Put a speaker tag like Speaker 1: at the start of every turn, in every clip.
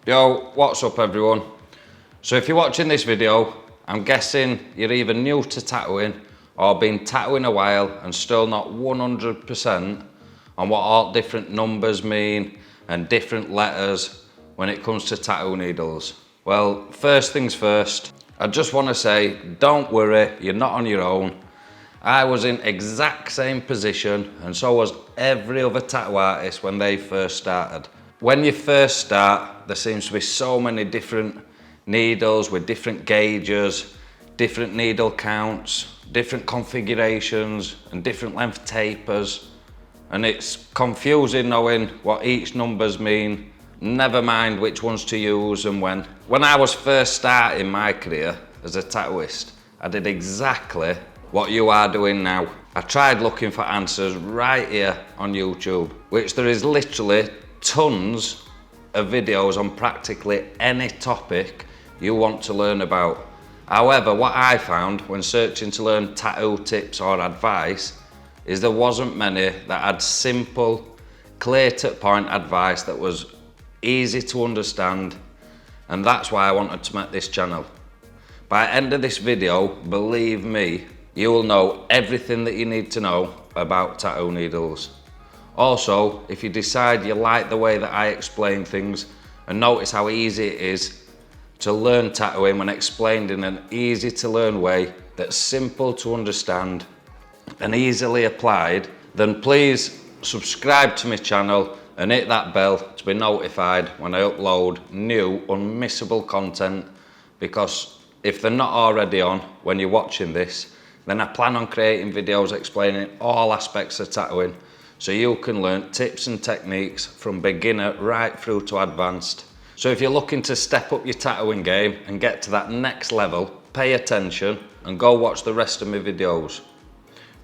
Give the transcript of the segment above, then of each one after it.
Speaker 1: Yo, what's up everyone? So if you're watching this video, I'm guessing you're either new to tattooing or been tattooing a while and still not 100% on what all different numbers mean and different letters when it comes to tattoo needles. Well, first things first, I just want to say, don't worry, you're not on your own. I was in exact same position and so was every other tattoo artist when they first started. When you first start, there seems to be so many different needles with different gauges, different needle counts, different configurations and different length tapers. And it's confusing knowing what each numbers mean, never mind which ones to use and when. When I was first starting my career as a tattooist, I did exactly what you are doing now. I tried looking for answers right here on YouTube, which there is literally tons of videos on practically any topic you want to learn about. However, what I found when searching to learn tattoo tips or advice is there wasn't many that had simple, clear to point advice that was easy to understand, and that's why I wanted to make this channel. By the end of this video, believe me, you will know everything that you need to know about tattoo needles. Also, if you decide you like the way that I explain things and notice how easy it is to learn tattooing when explained in an easy to learn way that's simple to understand and easily applied, then please subscribe to my channel and hit that bell to be notified when I upload new unmissable content, because if they're not already on when you're watching this, then I plan on creating videos explaining all aspects of tattooing so you can learn tips and techniques from beginner right through to advanced. So if you're looking to step up your tattooing game and get to that next level, pay attention and go watch the rest of my videos.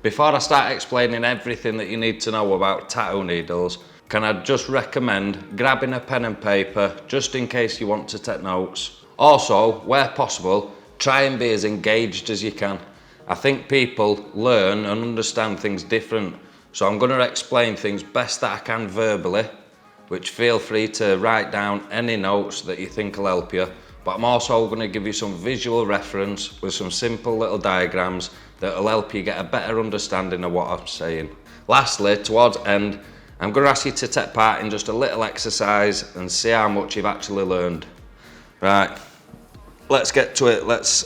Speaker 1: Before I start explaining everything that you need to know about tattoo needles, can I just recommend grabbing a pen and paper just in case you want to take notes. Also, where possible, try and be as engaged as you can. I think people learn and understand things different. So I'm going to explain things best that I can verbally, which feel free to write down any notes that you think will help you. But I'm also going to give you some visual reference with some simple little diagrams that will help you get a better understanding of what I'm saying. Lastly, towards the end, I'm going to ask you to take part in just a little exercise and see how much you've actually learned. Right, let's get to it. Let's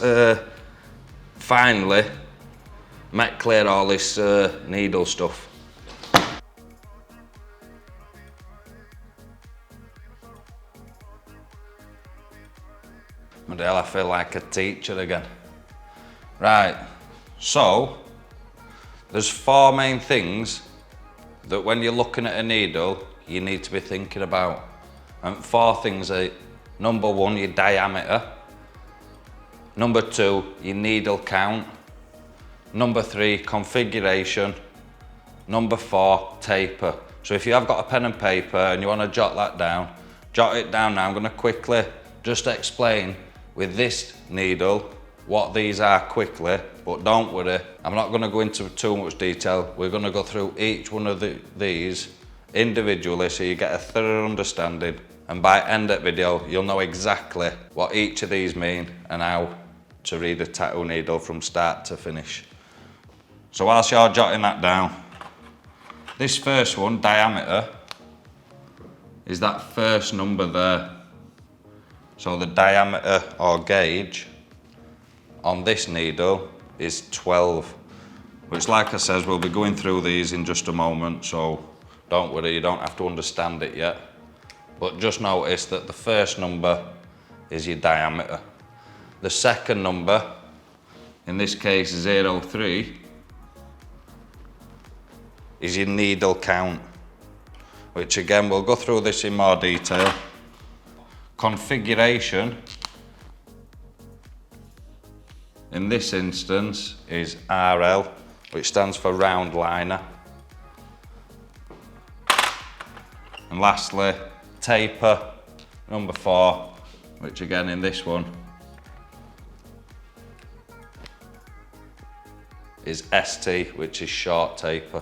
Speaker 1: finally make clear all this needle stuff. Hell, I feel like a teacher again. Right, so there's four main things that when you're looking at a needle you need to be thinking about. And four things are: number one, your diameter; number two, your needle count; number three, configuration; number four, taper. So if you have got a pen and paper and you want to jot that down, jot it down now. I'm going to quickly just explain with this needle what these are quickly, but don't worry, I'm not going to go into too much detail. We're going to go through each one of these individually so you get a thorough understanding, and by the end of the video you'll know exactly what each of these mean and how to read a tattoo needle from start to finish. So whilst you're jotting that down, this first one, diameter, is that first number there. So the diameter or gauge on this needle is 12, which, like I said, we'll be going through these in just a moment, so don't worry, you don't have to understand it yet. But just notice that the first number is your diameter. The second number, in this case 03, is your needle count, which again, we'll go through this in more detail. Configuration, in this instance, is RL, which stands for round liner. And lastly, taper, number 4, which again in this one is ST, which is short taper.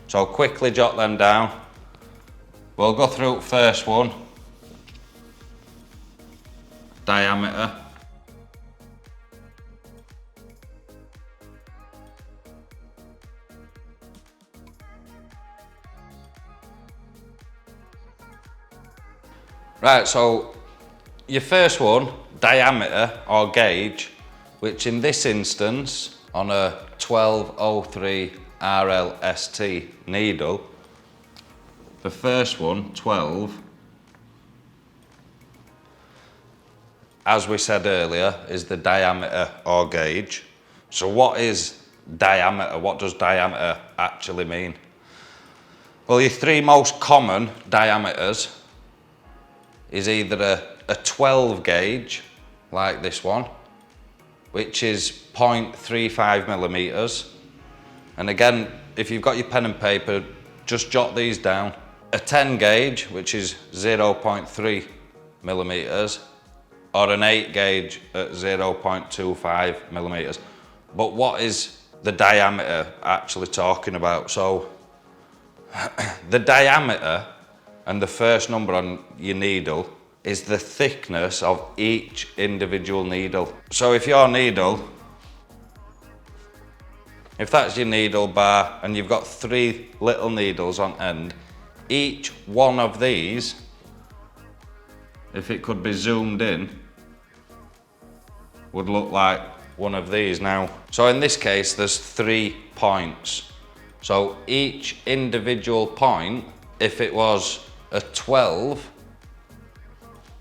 Speaker 1: So quickly jot them down. We'll go through first one, diameter. Right, so your first one, diameter or gauge, which in this instance, on a 1203 RLST needle, the first one, 12, as we said earlier, is the diameter or gauge. So what is diameter? What does diameter actually mean? Well, your three most common diameters is either a 12 gauge, like this one, which is 0.35 millimeters. And again, if you've got your pen and paper, just jot these down. A 10 gauge, which is 0.3 millimeters, or an 8 gauge at 0.25 millimeters. But what is the diameter actually talking about? So the diameter and the first number on your needle is the thickness of each individual needle. So if your needle, if that's your needle bar and you've got 3 little needles on end, each one of these, if it could be zoomed in, would look like one of these now. So in this case, there's 3 points. So each individual point, if it was a 12,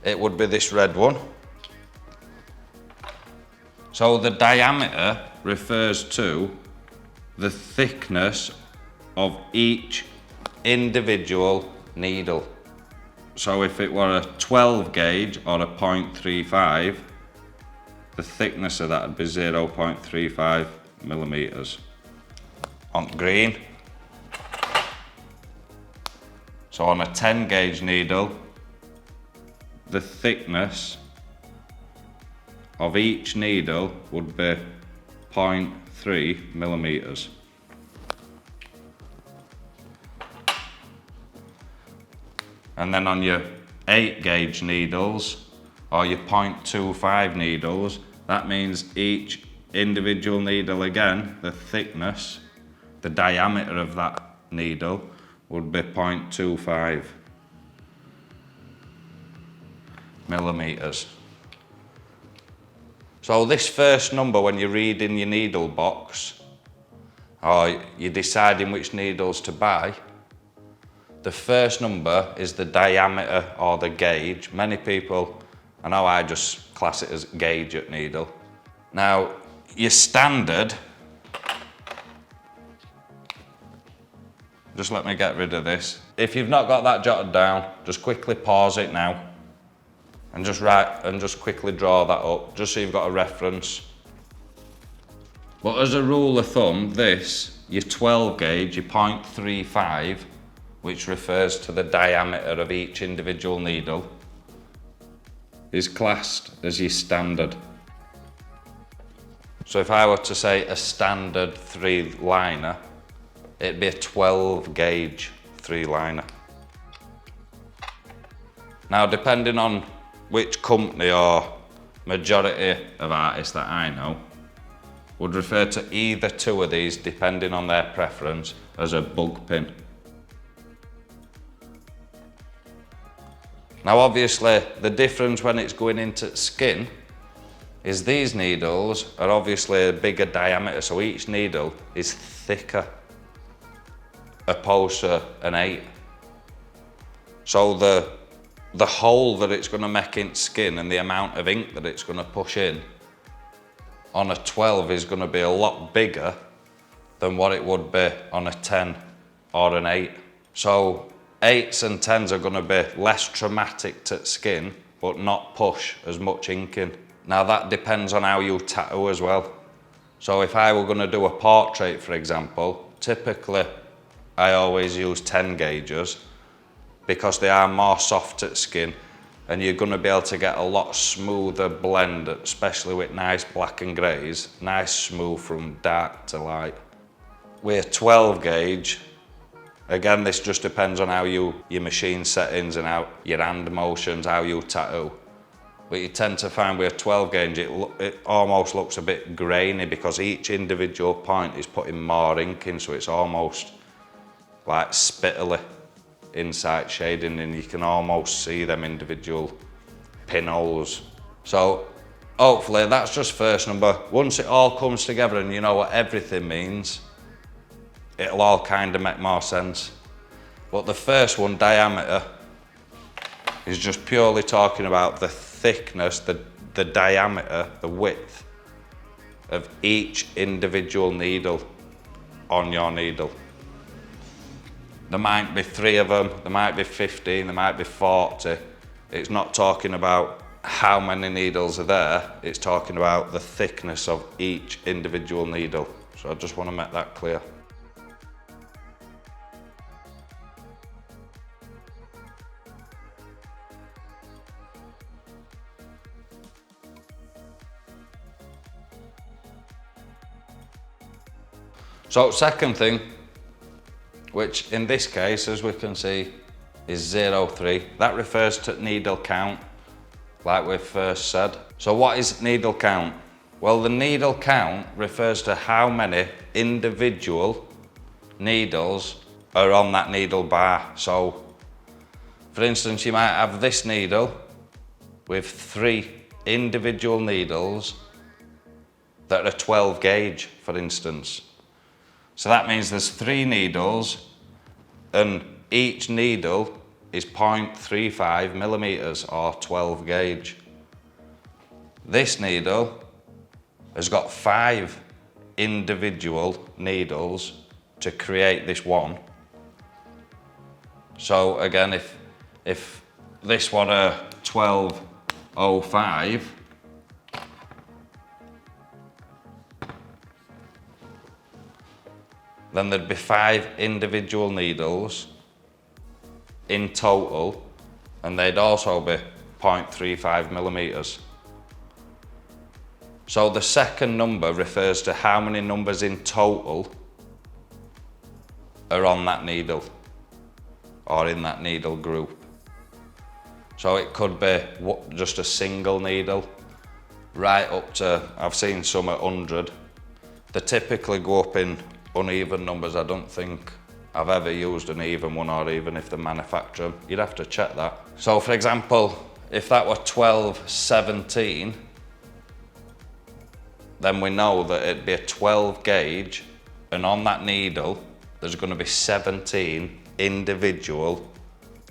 Speaker 1: it would be this red one. So the diameter refers to the thickness of each individual needle. So if it were a 12 gauge or a 0.35, the thickness of that would be 0.35 millimeters. On green. So on a 10 gauge needle, the thickness of each needle would be 0.3 millimeters. And then on your 8 gauge needles or your 0.25 needles, that means each individual needle again, the thickness, the diameter of that needle would be 0.25 millimeters. So this first number, when you're reading your needle box or you're deciding which needles to buy, the first number is the diameter or the gauge. Many people, I know I just class it as gauge at needle. Now, your standard, just let me get rid of this. If you've not got that jotted down, just quickly pause it now and just write and just quickly draw that up, just so you've got a reference. But as a rule of thumb, this, your 12 gauge, your 0.35, which refers to the diameter of each individual needle, is classed as your standard. So if I were to say a standard 3-liner, it'd be a 12 gauge 3-liner. Now, depending on which company or majority of artists that I know would refer to either two of these, depending on their preference, as a bug pin. Now obviously the difference when it's going into skin is these needles are obviously a bigger diameter, so each needle is thicker opposed to an 8. So the hole that it's going to make in skin and the amount of ink that it's going to push in on a 12 is going to be a lot bigger than what it would be on a 10 or an 8. So 8s and 10s are going to be less traumatic to skin, but not push as much ink in. Now that depends on how you tattoo as well. So if I were going to do a portrait, for example, typically I always use 10 gauges because they are more soft at skin and you're going to be able to get a lot smoother blend, especially with nice black and greys, nice smooth from dark to light. With 12 gauge, Again, this just depends on how your machine settings and how your hand motions, how you tattoo. But you tend to find with a 12 gauge, it almost looks a bit grainy because each individual point is putting more ink in, so it's almost like spittly inside shading, and you can almost see them individual pinholes. So hopefully that's just first number. Once it all comes together and you know what everything means, it'll all kind of make more sense. But the first one, diameter, is just purely talking about the thickness, the diameter, the width of each individual needle on your needle. There might be 3 of them, there might be 15, there might be 40. It's not talking about how many needles are there, it's talking about the thickness of each individual needle. So I just want to make that clear. So second thing, which in this case, as we can see, is 0.3. That refers to needle count, like we first said. So what is needle count? Well, the needle count refers to how many individual needles are on that needle bar. So, for instance, you might have this needle with 3 individual needles that are 12 gauge, for instance. So that means there's 3 needles and each needle is 0.35 millimeters or 12 gauge. This needle has got 5 individual needles to create this one. So again, if this one are 12.05, then there'd be 5 individual needles in total, and they'd also be 0.35 millimeters. So the second number refers to how many numbers in total are on that needle or in that needle group. So it could be just a single needle, right up to, I've seen some at 100. They typically go up in uneven numbers. I don't think I've ever used an even one, or even if they manufacture them. You'd have to check that. So for example, if that were 12.17, then we know that it'd be a 12 gauge, and on that needle, there's going to be 17 individual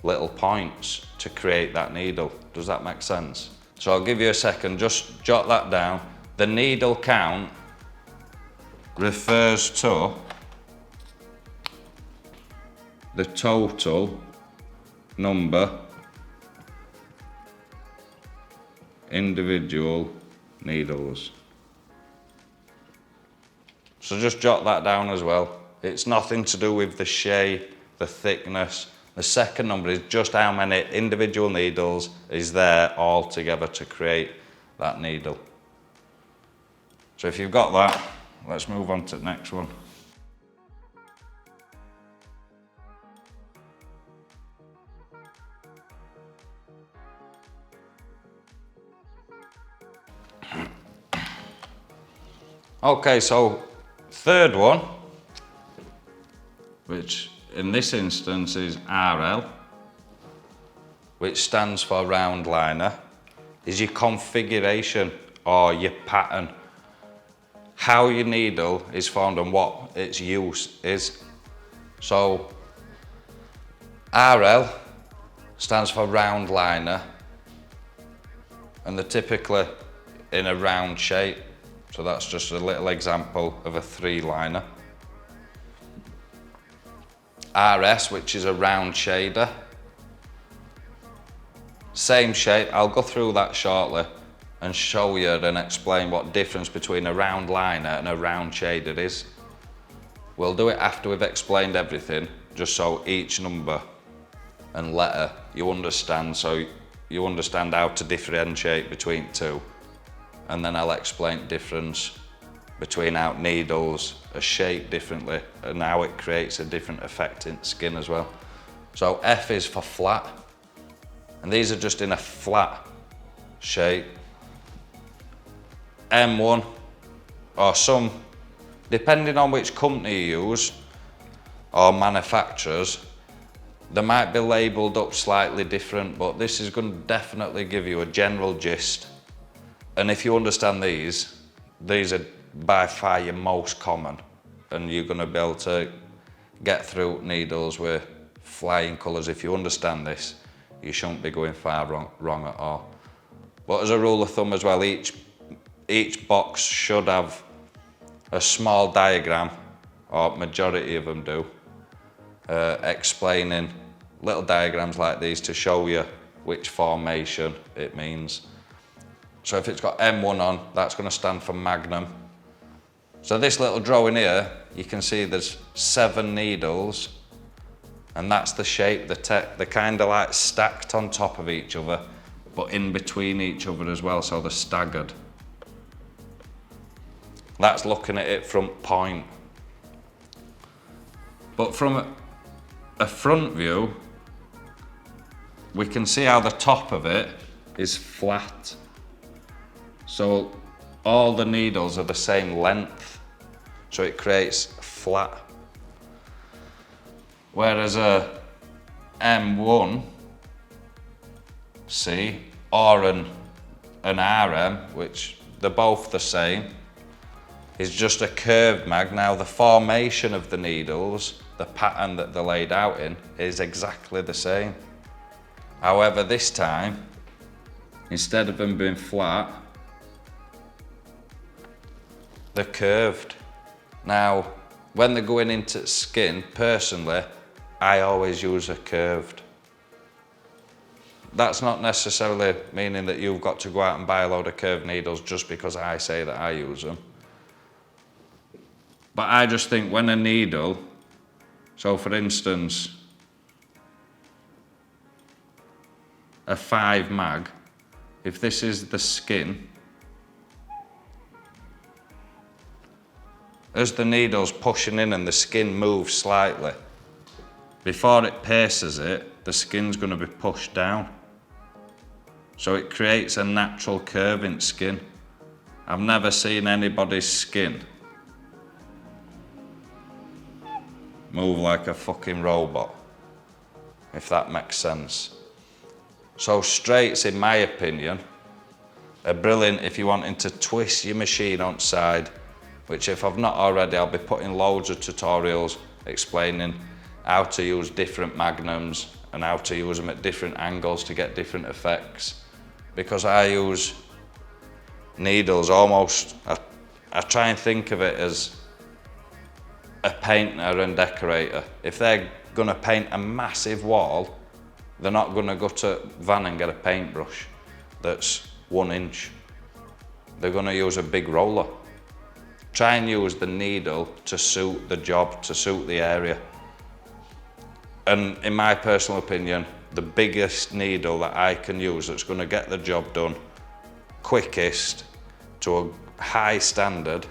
Speaker 1: little points to create that needle. Does that make sense? So I'll give you a second, just jot that down. The needle count refers to the total number individual needles. So just jot that down as well. It's nothing to do with the shape, the thickness. The second number is just how many individual needles is there all together to create that needle. So if you've got that, let's move on to the next one. Okay, so third one, which in this instance is RL, which stands for round liner, is your configuration or your pattern. How your needle is formed and what its use is. So RL stands for round liner, and they're typically in a round shape. So that's just a little example of a 3-liner. RS, which is a round shader. Same shape, I'll go through that shortly and show you and explain what difference between a round liner and a round shader is. We'll do it after we've explained everything, just so each number and letter you understand, so you understand how to differentiate between two. And then I'll explain the difference between how needles are shaped differently and how it creates a different effect in skin as well. So F is for flat, and these are just in a flat shape. M1, or some, depending on which company you use or manufacturers, they might be labelled up slightly different, but this is going to definitely give you a general gist. And if you understand these are by far your most common, and you're going to be able to get through needles with flying colours. If you understand this, you shouldn't be going far wrong at all. But as a rule of thumb as well, each box should have a small diagram, or majority of them do, explaining little diagrams like these to show you which formation it means. So if it's got M1 on, that's going to stand for magnum. So this little drawing here, you can see there's 7 needles, and that's the shape. They're kind of like stacked on top of each other, but in between each other as well, so they're staggered. That's looking at it from point. But from a front view, we can see how the top of it is flat. So all the needles are the same length, so it creates flat. Whereas a M1C or an RM, which they're both the same, is just a curved mag. Now the formation of the needles, the pattern that they're laid out in, is exactly the same. However, this time, instead of them being flat, they're curved. Now, when they're going into skin, personally, I always use a curved. That's not necessarily meaning that you've got to go out and buy a load of curved needles just because I say that I use them. But I just think when a needle, so for instance, a 5 mag, if this is the skin, as the needle's pushing in and the skin moves slightly, before it pierces it, the skin's going to be pushed down. So it creates a natural curve in skin. I've never seen anybody's skin move like a fucking robot, if that makes sense. So straights, in my opinion, are brilliant if you're wanting to twist your machine on side, which if I've not already, I'll be putting loads of tutorials explaining how to use different magnums and how to use them at different angles to get different effects. Because I use needles almost, I try and think of it as a painter and decorator. If they're gonna paint a massive wall, they're not gonna go to Van and get a paintbrush that's 1 inch. They're gonna use a big roller. Try and use the needle to suit the job, to suit the area. And in my personal opinion, the biggest needle that I can use that's gonna get the job done quickest to a high standard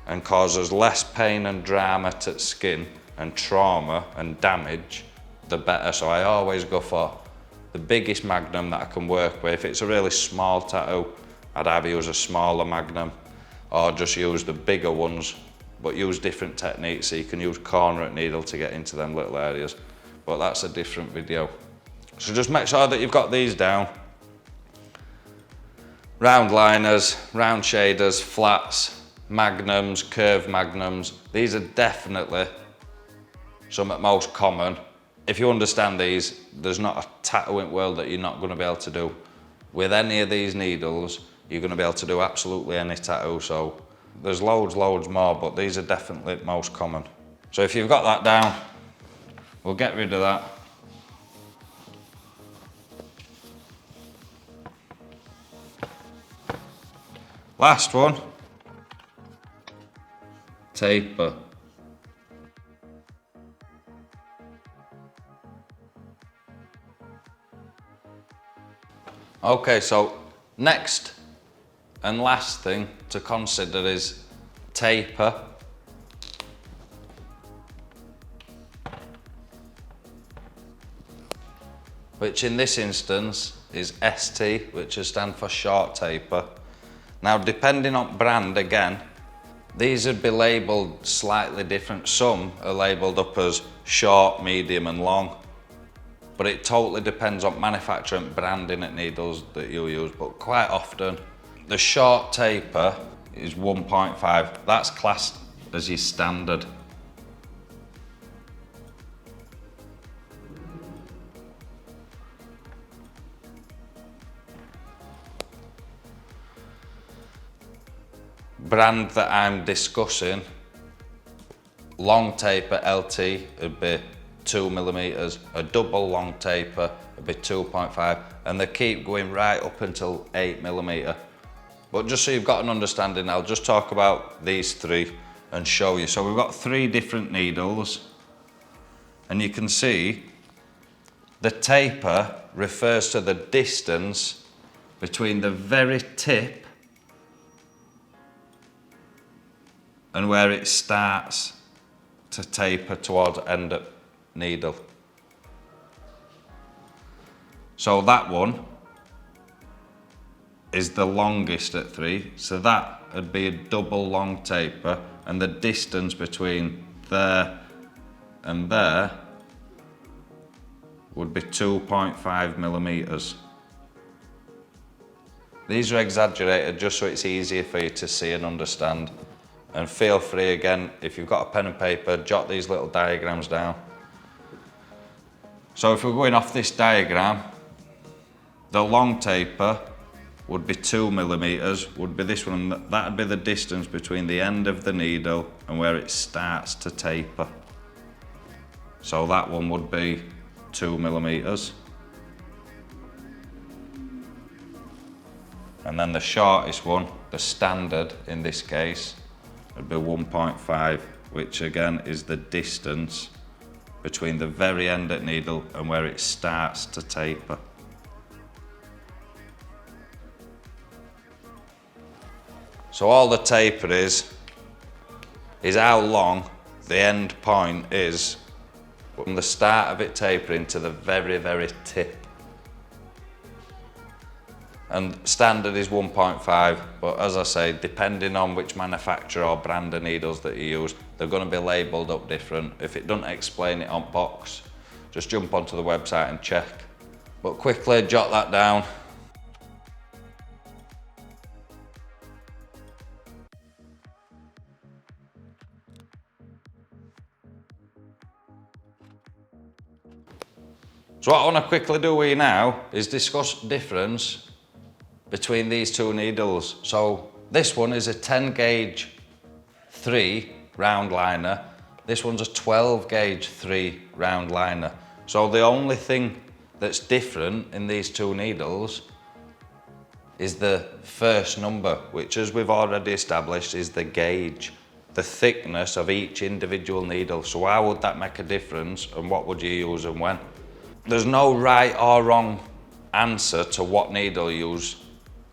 Speaker 1: and causes less pain and drama to skin and trauma and damage, the better. So I always go for the biggest magnum that I can work with. If it's a really small tattoo, I'd either use a smaller magnum or just use the bigger ones, but use different techniques so you can use corner at needle to get into them little areas. But that's a different video. So just make sure that you've got these down. Round liners, round shaders, flats, magnums, curved magnums. These are definitely some at most common. If you understand these, there's not a tattooing world that you're not going to be able to do. With any of these needles, you're going to be able to do absolutely any tattoo. So there's loads more, but these are definitely most common. So if you've got that down, we'll get rid of that. Last one, taper. Okay, so next and last thing to consider is taper, which in this instance is ST, which stands for short taper. Now, depending on brand again, these would be labelled slightly different. Some are labelled up as short, medium and long, but it totally depends on manufacturer and branding at needles that you use. But quite often, the short taper is 1.5. That's classed as your standard. Brand that I'm discussing, long taper LT would be 2mm, a double long taper would be 2.5, and they keep going right up until 8mm. But just so you've got an understanding, I'll just talk about these three and show you. So we've got three different needles, and you can see the taper refers to the distance between the very tip and where it starts to taper towards the end of needle. So that one is the longest at 3, so that would be a double long taper, and the distance between there and there would be 2.5mm. These are exaggerated just so it's easier for you to see and understand. And feel free again, if you've got a pen and paper, jot these little diagrams down. So if we're going off this diagram, the long taper would be 2mm, would be this one, that would be the distance between the end of the needle and where it starts to taper. So that one would be 2mm. And then the shortest one, the standard in this case, would be 1.5, which again is the distance between the very end of needle and where it starts to taper. So all the taper is how long the end point is from the start of it tapering to the very, very tip. And standard is 1.5, but as I say, depending on which manufacturer or brand of needles that you use, they're going to be labelled up different. If it doesn't explain it on box, just jump onto the website and check. But quickly jot that down. So what I want to quickly do with you now is discuss difference between these two needles. So this one is a 10 gauge 3 round liner. This one's a 12 gauge 3 round liner. So the only thing that's different in these two needles is the first number, which, as we've already established, is the gauge, the thickness of each individual needle. So how would that make a difference, and what would you use and when? There's no right or wrong answer to what needle you use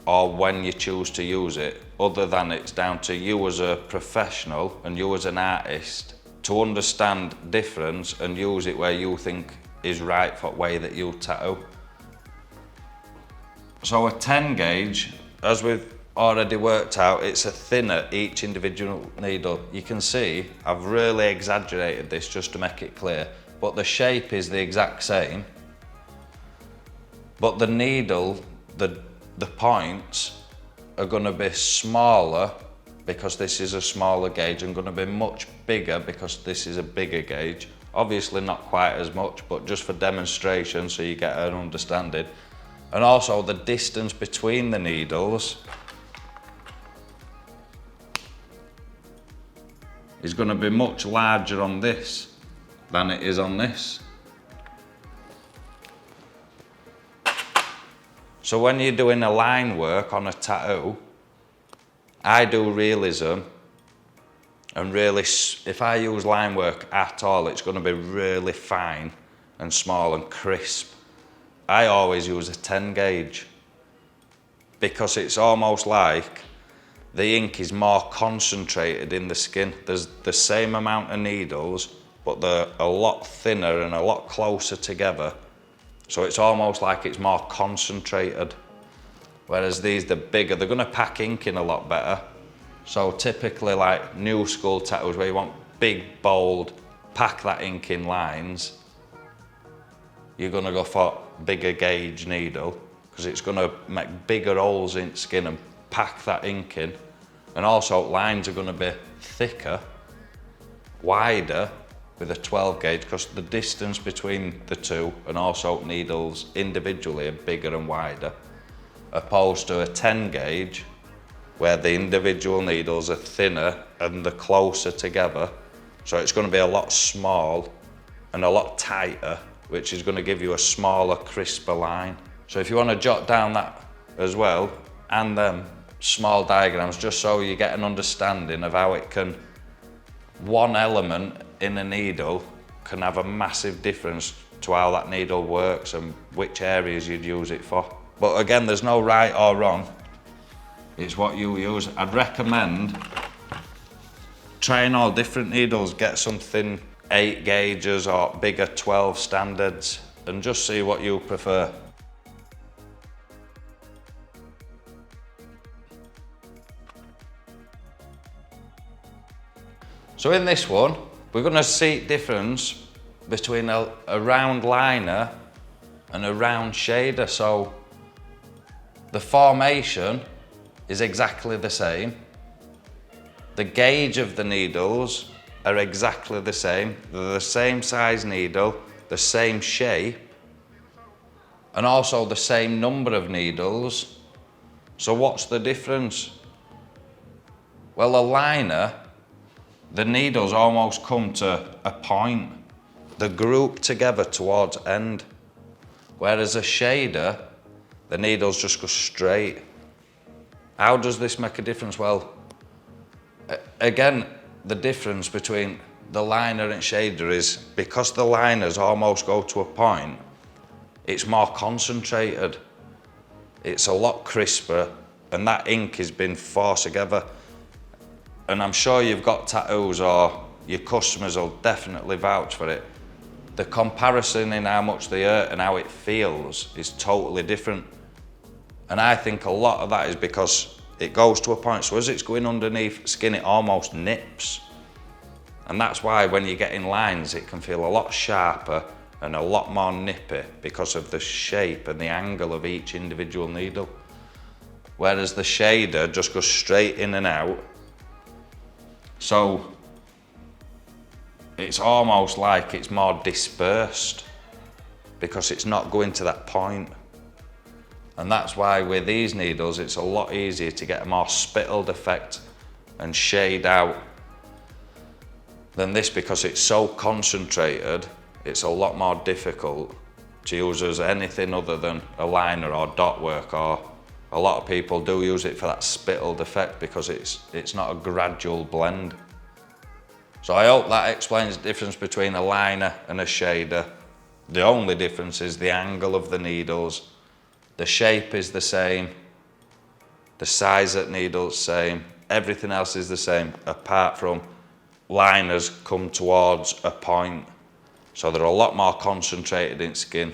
Speaker 1: or when you choose to use it, other than it's down to you as a professional and you as an artist to understand difference and use it where you think is right for the way that you tattoo. So a 10 gauge, as we've already worked out, it's a thinner each individual needle. You can see I've really exaggerated this just to make it clear, but the shape is the exact same, but the needle, the points are going to be smaller because this is a smaller gauge, and going to be much bigger because this is a bigger gauge. Obviously not quite as much, but just for demonstration so you get an understanding. And also the distance between the needles is going to be much larger on this than it is on this. So when you're doing a line work on a tattoo, I do realism, and really, if I use line work at all, it's going to be really fine and small and crisp. I always use a 10 gauge because it's almost like the ink is more concentrated in the skin. There's the same amount of needles, but they're a lot thinner and a lot closer together. So it's almost like it's more concentrated. Whereas these, they're bigger, they're gonna pack ink in a lot better. So typically like new school tattoos where you want big, bold, pack that ink in lines, you're gonna go for bigger gauge needle because it's gonna make bigger holes in skin and pack that ink in. And also lines are gonna be thicker, wider with a 12 gauge because the distance between the two and also needles individually are bigger and wider, opposed to a 10 gauge where the individual needles are thinner and they're closer together. So it's going to be a lot small and a lot tighter, which is going to give you a smaller, crisper line. So if you want to jot down that as well, and them small diagrams, just so you get an understanding of how it can, one element in a needle can have a massive difference to how that needle works and which areas you'd use it for. But again, there's no right or wrong. It's what you use. I'd recommend trying all different needles, get something 8 gauges or bigger 12 standards, and just see what you prefer. So in this one, we're going to see difference between a round liner and a round shader. So the formation is exactly the same. The gauge of the needles are exactly the same. They're the same size needle, the same shape, and also the same number of needles. So what's the difference? Well, a liner, the needles almost come to a point. They're grouped together towards end. Whereas a shader, the needles just go straight. How does this make a difference? Well, again, the difference between the liner and shader is because the liners almost go to a point, it's more concentrated. It's a lot crisper, and that ink has been forced together. And I'm sure you've got tattoos, or your customers will definitely vouch for it. The comparison in how much they hurt and how it feels is totally different. And I think a lot of that is because it goes to a point, so as it's going underneath skin, it almost nips. And that's why when you get in lines, it can feel a lot sharper and a lot more nippy because of the shape and the angle of each individual needle. Whereas the shader just goes straight in and out. So it's almost like it's more dispersed because it's not going to that point. And that's why with these needles, it's a lot easier to get a more spittled effect and shade out than this, because it's so concentrated, it's a lot more difficult to use as anything other than a liner or dot work, or a lot of people do use it for that spittled effect because it's not a gradual blend. So I hope that explains the difference between a liner and a shader. The only difference is the angle of the needles. The shape is the same, the size of the needle is the same, everything else is the same, apart from liners come towards a point. So they're a lot more concentrated in skin,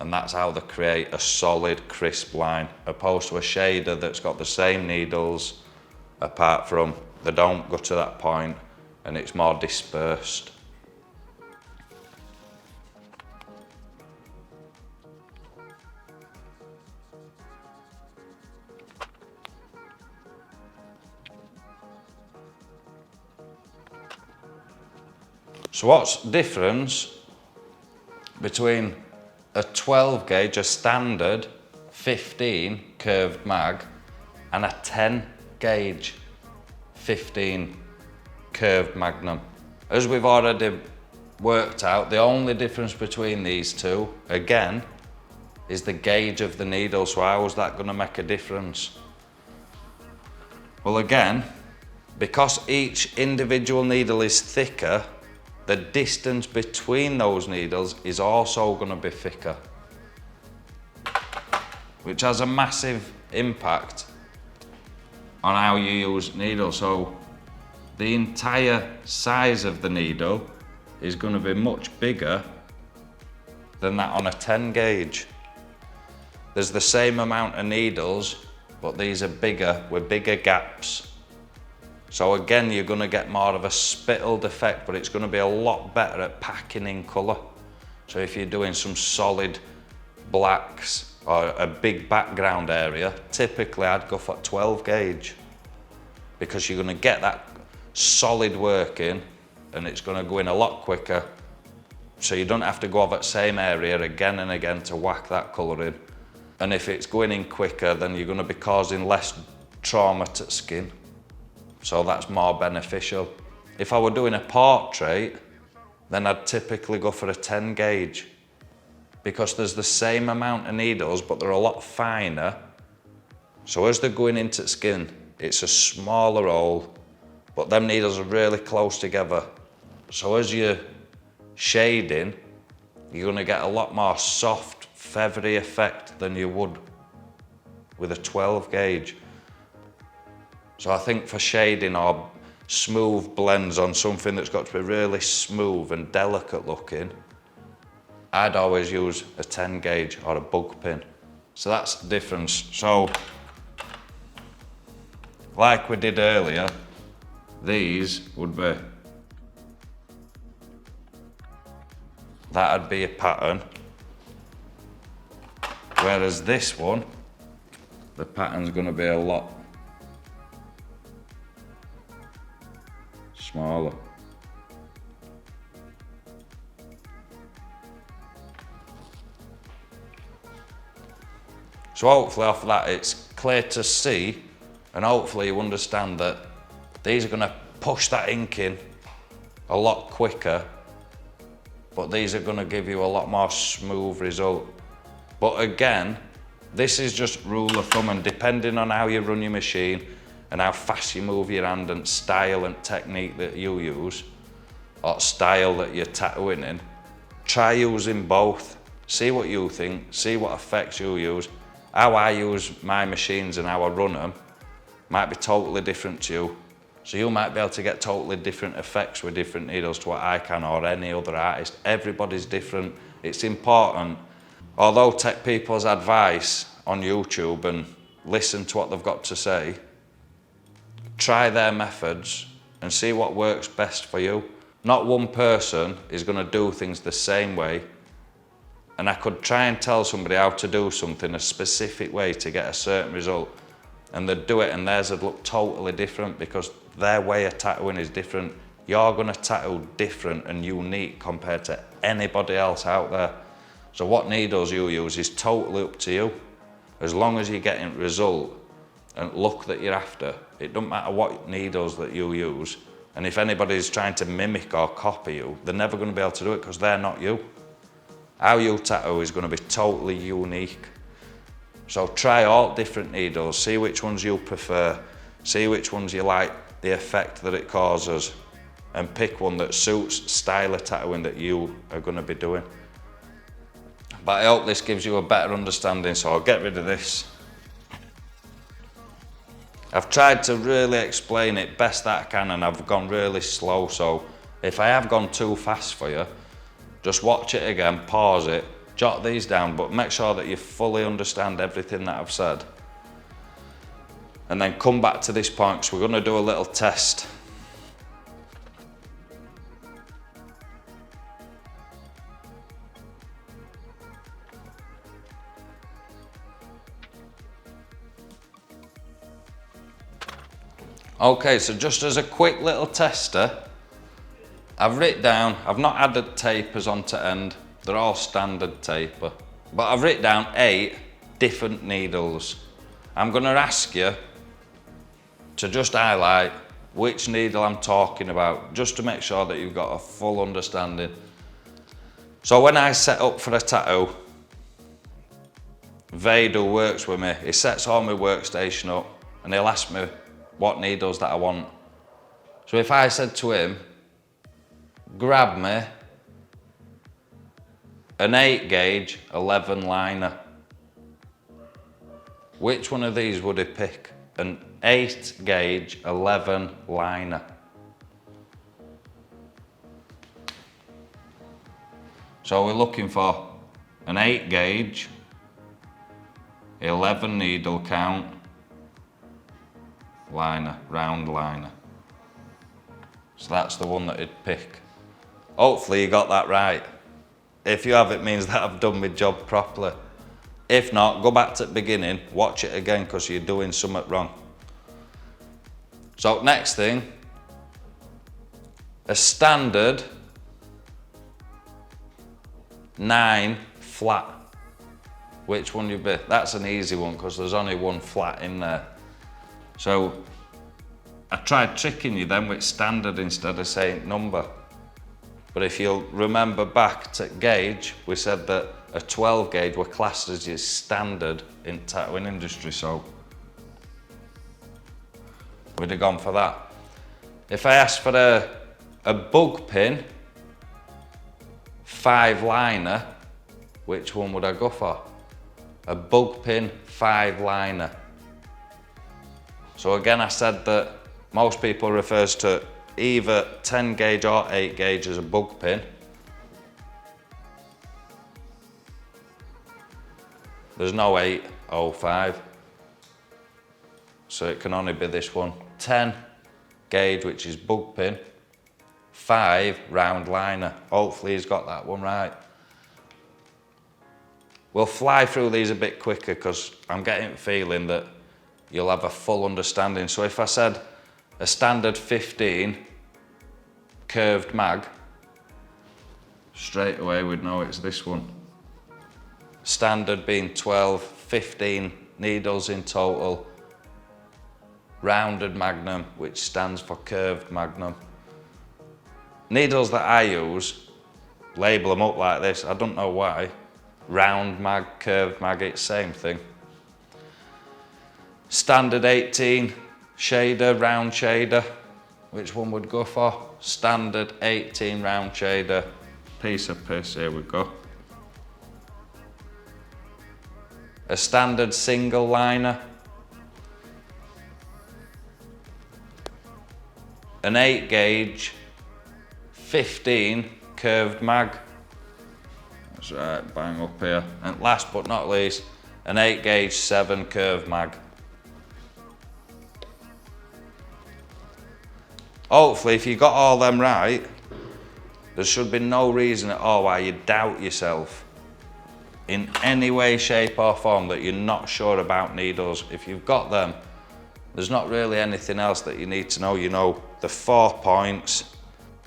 Speaker 1: and that's how they create a solid, crisp line, opposed to a shader that's got the same needles, apart from they don't go to that point and it's more dispersed. So what's the difference between a 12 gauge, a standard 15 curved mag, and a 10 gauge 15 curved magnum? As we've already worked out, the only difference between these two, again, is the gauge of the needle. So how is that going to make a difference? Well, again, because each individual needle is thicker, the distance between those needles is also going to be thicker, which has a massive impact on how you use needle. So the entire size of the needle is going to be much bigger than that on a 10 gauge. There's the same amount of needles, but these are bigger with bigger gaps. So again, you're going to get more of a spittled effect, but it's going to be a lot better at packing in colour. So if you're doing some solid blacks or a big background area, typically I'd go for 12 gauge because you're going to get that solid work in and it's going to go in a lot quicker. So you don't have to go over that same area again and again to whack that colour in. And if it's going in quicker, then you're going to be causing less trauma to skin. So that's more beneficial. If I were doing a portrait, then I'd typically go for a 10 gauge because there's the same amount of needles, but they're a lot finer. So as they're going into skin, it's a smaller hole, but them needles are really close together. So as you're shading, you're going to get a lot more soft, feathery effect than you would with a 12 gauge. So I think for shading or smooth blends on something that's got to be really smooth and delicate looking, I'd always use a 10 gauge or a bug pin. So that's the difference. So, like we did earlier, these would be, that'd be a pattern. Whereas this one, the pattern's gonna be a lot smaller. So hopefully off that it's clear to see, and hopefully you understand that these are going to push that ink in a lot quicker, but these are going to give you a lot more smooth result. But again, this is just rule of thumb, and depending on how you run your machine and how fast you move your hand and style and technique that you use, or style that you're tattooing in, try using both. See what you think, see what effects you use. How I use my machines and how I run them might be totally different to you. So you might be able to get totally different effects with different needles to what I can or any other artist. Everybody's different. It's important, although take people's advice on YouTube and listen to what they've got to say, try their methods and see what works best for you. Not one person is going to do things the same way. And I could try and tell somebody how to do something a specific way to get a certain result, and they'd do it and theirs would look totally different because their way of tattooing is different. You're going to tattoo different and unique compared to anybody else out there. So what needles you use is totally up to you. As long as you're getting result and look that you're after, it doesn't matter what needles that you use. And if anybody's trying to mimic or copy you, they're never going to be able to do it because they're not you. How you tattoo is going to be totally unique. So try all different needles, see which ones you prefer, see which ones you like, the effect that it causes, and pick one that suits style of tattooing that you are going to be doing. But I hope this gives you a better understanding, so I'll get rid of this. I've tried to really explain it best that I can, and I've gone really slow, so if I have gone too fast for you, just watch it again, pause it, jot these down, but make sure that you fully understand everything that I've said. And then come back to this point, because we're going to do a little test. Okay, so just as a quick little tester, I've written down, I've not added tapers onto end, they're all standard taper, but I've written down 8 different needles. I'm going to ask you to just highlight which needle I'm talking about, just to make sure that you've got a full understanding. So when I set up for a tattoo, Vade, who works with me, he sets all my workstation up and he'll ask me what needles that I want. So if I said to him, grab me an 8 gauge 11 liner, which one of these would he pick? an 8 gauge 11 liner. So we're looking for an 8 gauge, 11 needle count liner, round liner. So that's the one that it'd pick. Hopefully you got that right. If you have, it means that I've done my job properly. If not, go back to the beginning, watch it again because you're doing something wrong. So next thing, a standard 9 flat. Which one you be? That's an easy one because there's only one flat in there. So I tried tricking you then with standard instead of saying number. But if you'll remember back to gauge, we said that a 12 gauge were classed as your standard in tattooing industry, so we'd have gone for that. If I asked for a bug pin 5 liner, which one would I go for? A bug pin 5 liner. So again, I said that most people refers to either 10 gauge or 8 gauge as a bug pin. There's no 805, so it can only be this one. 10 gauge, which is bug pin, 5 round liner. Hopefully he's got that one right. We'll fly through these a bit quicker because I'm getting the feeling that you'll have a full understanding. So if I said a standard 15 curved mag, straight away we'd know it's this one. Standard being 12, 15 needles in total, rounded magnum, which stands for curved magnum. Needles that I use, label them up like this, I don't know why. Round mag, curved mag, it's same thing. Standard 18 shader, round shader, which one would go for? Standard 18 round shader, piece of piss, here we go. A standard single liner, an 8 gauge 15 curved mag. That's right, bang up here. And last but not least, an 8 gauge 7 curved mag. Hopefully, if you got all them right, there should be no reason at all why you doubt yourself in any way, shape or form that you're not sure about needles. If you've got them, there's not really anything else that you need to know. You know the 4 points,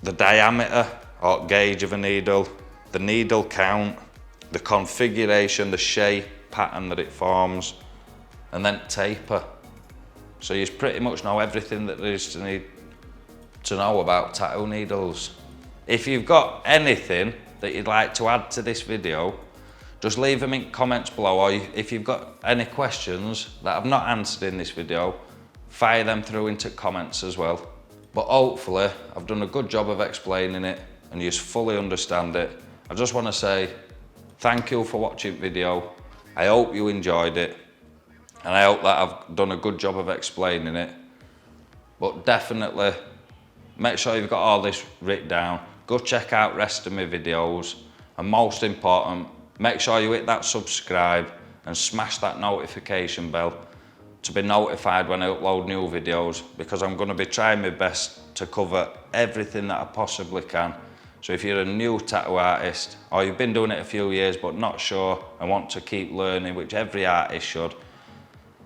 Speaker 1: the diameter or gauge of a needle, the needle count, the configuration, the shape, pattern that it forms, and then taper. So you pretty much know everything that there is to know about tattoo needles. If you've got anything that you'd like to add to this video, just leave them in comments below, or if you've got any questions that I've not answered in this video, fire them through into comments as well. But hopefully I've done a good job of explaining it and you fully understand it. I just want to say thank you for watching the video. I hope you enjoyed it and I hope that I've done a good job of explaining it. But definitely make sure you've got all this written down. Go check out the rest of my videos, and most important, make sure you hit that subscribe and smash that notification bell to be notified when I upload new videos, because I'm going to be trying my best to cover everything that I possibly can. So if you're a new tattoo artist, or you've been doing it a few years but not sure and want to keep learning, which every artist should,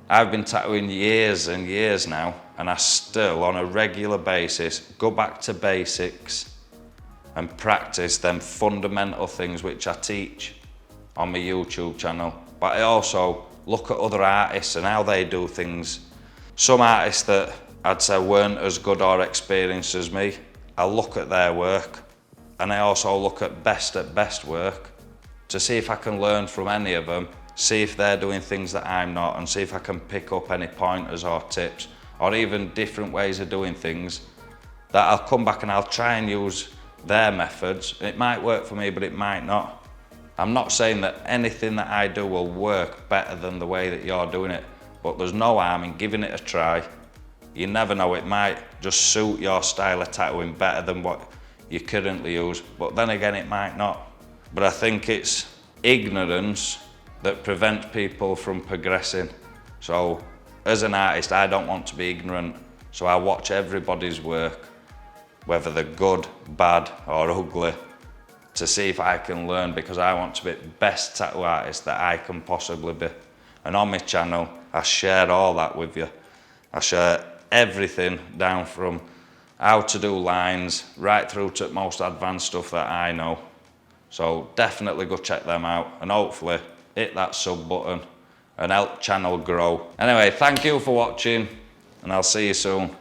Speaker 1: I've been tattooing years and years now, and I still, on a regular basis, go back to basics and practice them fundamental things which I teach on my YouTube channel. But I also look at other artists and how they do things. Some artists that I'd say weren't as good or experienced as me, I look at their work, and I also look at best work to see if I can learn from any of them, see if they're doing things that I'm not, and see if I can pick up any pointers or tips, or even different ways of doing things that I'll come back and I'll try and use their methods. It might work for me, but it might not. I'm not saying that anything that I do will work better than the way that you're doing it, but there's no harm in giving it a try. You never know, it might just suit your style of tattooing better than what you currently use, but then again it might not. But I think it's ignorance that prevents people from progressing. So as an artist, I don't want to be ignorant, so I watch everybody's work, whether they're good, bad or ugly, to see if I can learn, because I want to be the best tattoo artist that I can possibly be. And on my channel, I share all that with you. I share everything down from how to do lines right through to the most advanced stuff that I know. So definitely go check them out, and hopefully hit that sub button and help channel grow. Anyway, thank you for watching, and I'll see you soon.